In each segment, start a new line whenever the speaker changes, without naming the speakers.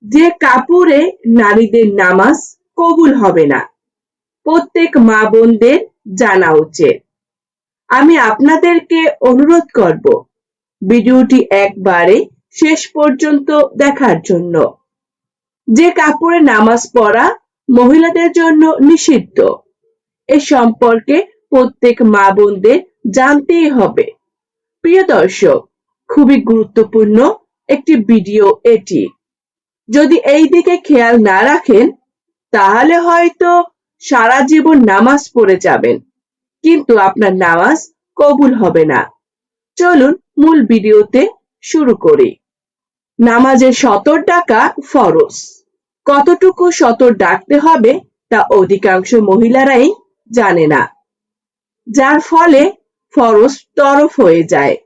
যে কাপড়ে নারীদের নামাজ কবুল হবে না, প্রত্যেক মা বোনদের জানা উচিত। আমি আপনাদেরকে অনুরোধ করব ভিডিওটি একবারে শেষ পর্যন্ত দেখার জন্য। যে কাপড়ে নামাজ পড়া মহিলাদের জন্য নিষিদ্ধ, এ সম্পর্কে প্রত্যেক মা বোনদের জানতেই হবে। প্রিয় দর্শক, খুবই গুরুত্বপূর্ণ একটি ভিডিও এটি। যদি এই দিকে খেয়াল না রাখেন তাহলে হয়তো সারা জীবন নামাজ পড়ে যাবেন, কিন্তু আপনার নামাজ কবুল হবে না। চলুন মূল ভিডিওতে শুরু করি। নামাজের সতর ডাকা ফরজ। কতটুকু সতর ডাকতে হবে তা অধিকাংশ মহিলারাই জানে না, যার ফলে ফরজ তরফ হয়ে যায়।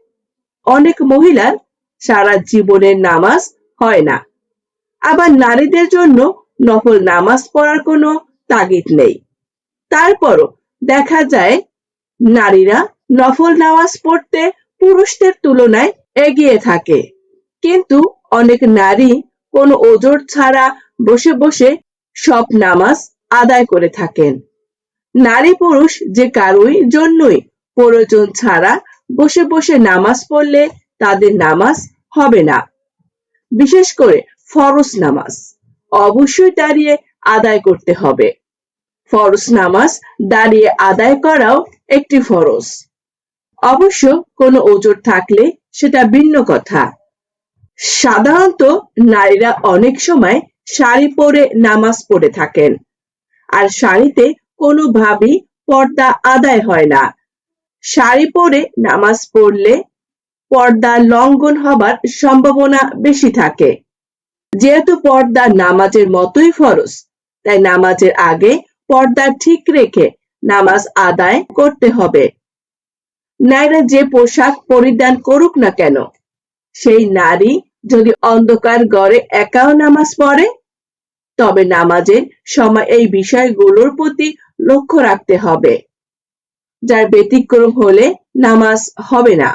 অনেক মহিলার সারা জীবনের নামাজ হয় না। আবার নারীদের জন্য নফল নামাজ পড়ার কোনো তাগিদ নেই। তারপরও দেখা যায় নারীরা নফল নামাজ পড়তে পুরুষদের তুলনায় এগিয়ে থাকে। কিন্তু অনেক নারী কোনো ওজর ছাড়া বসে বসে সব নামাজ আদায় করে থাকেন। নারী পুরুষ যে কারোই জন্যই প্রয়োজন ছাড়া বসে বসে নামাজ পড়লে তাদের নামাজ হবে না। বিশেষ করে ফরজ নামাজ অবশ্যই দাঁড়িয়ে আদায় করতে হবে। ফরজ নামাজ দাঁড়িয়ে আদায় করাও একটি ফরজ। অবশ্য কোনো ওজর থাকলে সেটা ভিন্ন কথা। সাধারণত নারীরা অনেক সময় শাড়ি পরে নামাজ পড়ে থাকেন, আর শাড়িতে কোনোভাবেই পর্দা আদায় হয় না। শাড়ি পরে নামাজ পড়লে পর্দা লঙ্ঘন হবার সম্ভাবনা বেশি থাকে। যেহেতু পর্দা নামাজের মতোই ফরজ, তাই নামাজের আগে পর্দা ঠিক রেখে নামাজ আদায় করতে হবে। নারীরা যে পোশাক পরিধান করুক না কেন, সেই নারী যদি অন্ধকার ঘরে একাও নামাজ পড়ে, তবে নামাজের সময় এই বিষয়গুলোর প্রতি লক্ষ্য রাখতে হবে। যার ব্যতিক্রম হলে নামাজ হবে না।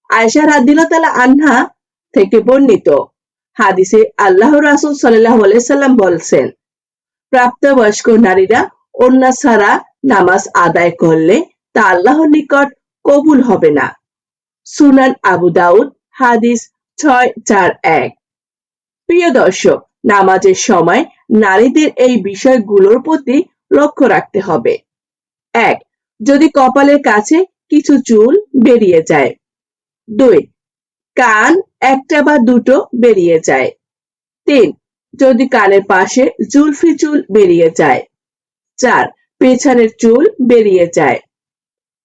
আয়েশা রাদিয়াল্লাহু তাআলা আনহা থেকে বর্ণিত হাদিসে আল্লাহর রাসূল সাল্লাল্লাহু আলাইহি সাল্লাম বলছেন, প্রাপ্তবয়স্ক নারীরা ওড়না ছাড়া নামাজ আদায় করলে তা আল্লাহর নিকট কবুল হবে না। সুনান আবু দাউদ হাদিস 641। প্রিয় দর্শক, নামাজের সময় নারীদের এই বিষয়গুলোর প্রতি লক্ষ্য রাখতে হবে। 1. যদি কপালের কাছে কিছু চুল বেরিয়ে যায়। 2. কান একটা বা দুটো বেরিয়ে যায়। 3. যদি কানের পাশে জুলফি চুল বেরিয়ে যায়। 4. পেছনের চুল বেরিয়ে যায়।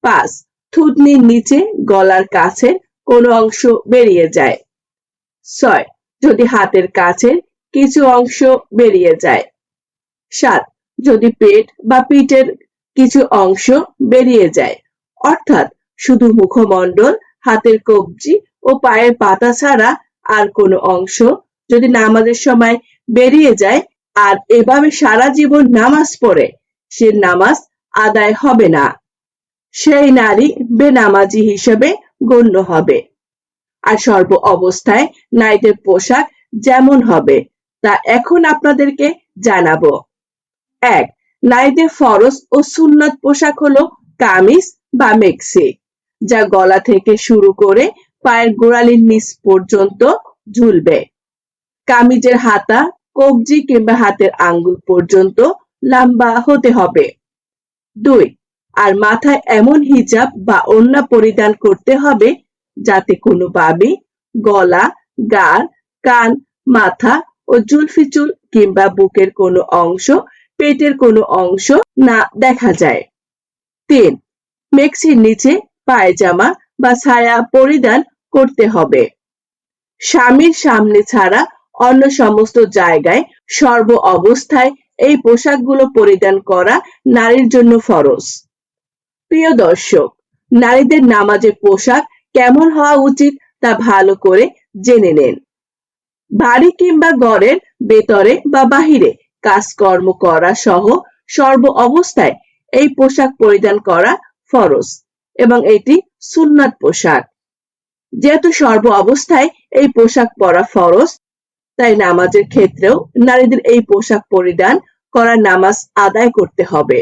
5. থুতনির নিচে গলার কাছে কোনো অংশ বেরিয়ে যায়। 6. যদি হাতের কাছের কিছু অংশ বেরিয়ে যায়। 7. যদি পেট বা পিঠের কিছু অংশ বেরিয়ে যায়, অর্থাৎ শুধু মুখমণ্ডল, হাতের কবজি ও পায়ের পাতা ছাড়া আর কোনো অংশ যদি নামাজের সময় বেরিয়ে যায় আর এভাবে সারা জীবন নামাজ পড়ে, সে নামাজ আদায় হবে না। সেই নারী বেনামাজি হিসেবে গণ্য হবে। আর সর্ব অবস্থায় নারীদের পোশাক যেমন হবে তা এখন আপনাদেরকে জানাবো। 1. নারীদের ফরজ ও সুন্নত পোশাক হলো কামিজ বা মেক্সি, যা গলা থেকে শুরু করে পায়ের গোড়ালির নিচ পর্যন্ত ঝুলবে। কামিজের হাতা কবজি কিংবা হাতের আঙ্গুল পর্যন্ত লম্বা হতে হবে। 2. আর মাথায় এমন হিজাব বা ওড়না পরিধান করতে হবে যাতে কোনোভাবে গলা, গাল, কান, মাথা ও জুলফি চুল কিংবা বুকের কোনো অংশ, পেটের কোনো অংশ না দেখা যায়। 3. মেক্সির নিচে পায়জামা বা ছায়া পরিধান করতে হবে। স্বামীর সামনে ছাড়া অন্য সমস্ত জায়গায় সর্ব অবস্থায় এই পোশাকগুলো পরিধান করা নারীর জন্য ফরজ। প্রিয় দর্শক, নারীদের নামাজের পোশাক কেমন হওয়া উচিত তা ভালো করে জেনে নেন। বাড়ি কিংবা ঘরের ভেতরে বা বাহিরে কাজকর্ম করা সহ সর্ব অবস্থায় এই পোশাক পরিধান করা ফরজ এবং এটি সুন্নাত পোশাক। যেহেতু সর্ব অবস্থায় এই পোশাক পরা ফরজ, তাই নামাজের ক্ষেত্রেও নারীদের এই পোশাক পরিধান করা নামাজ আদায় করতে হবে।